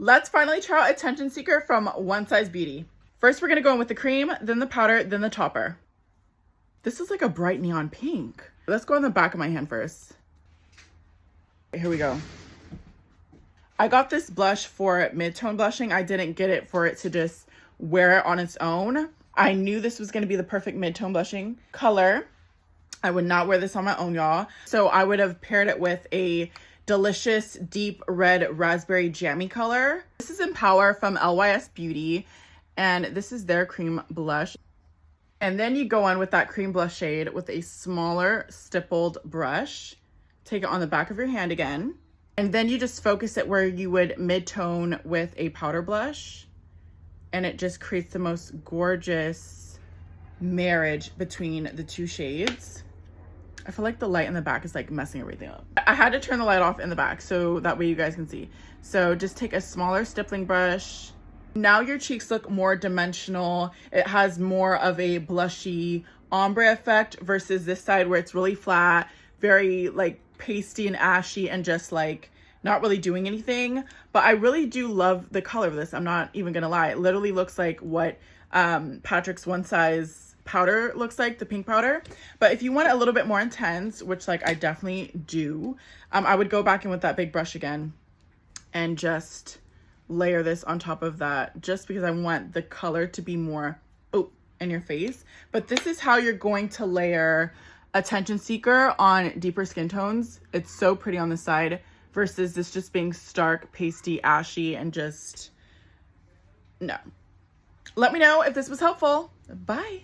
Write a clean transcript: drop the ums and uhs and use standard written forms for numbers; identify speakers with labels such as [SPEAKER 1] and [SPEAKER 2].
[SPEAKER 1] Let's finally try out Attention Seeker from One Size Beauty. First, we're gonna go in with the cream, then the powder, then the topper. This is like a bright neon pink. Let's go on the back of my hand first. Here we go. I got this blush for Midtone blushing. I didn't get it for it to just wear it on its own. I knew this was gonna be the perfect Midtone blushing color. I would not wear this on my own, y'all. So I would have paired it with a delicious deep red raspberry jammy color. This is Empower from LYS Beauty, and this is their cream blush. And then you go on with that cream blush shade with a smaller stippled brush. Take it on the back of your hand again. And then you just focus it where you would mid-tone with a powder blush. And it just creates the most gorgeous marriage between the two shades. I feel like the light in the back is like messing everything up. I had to turn the light off in the back so that way you guys can see. So just take a smaller stippling brush. Now your cheeks look more dimensional. It has more of a blushy ombre effect versus this side where it's really flat, very like pasty and ashy and just like not really doing anything. But I really do love the color of this. I'm not even gonna lie. It literally looks like what Patrick's One Size powder looks like, the pink powder. But if you want it a little bit more intense, which like I definitely do, I would go back in with that big brush again and just layer this on top of that, just because I want the color to be more in your face. But this is how you're going to layer Attention Seeker on deeper skin tones. It's so pretty on the side versus this just being stark, pasty, ashy, and just no. Let me know if this was helpful. Bye.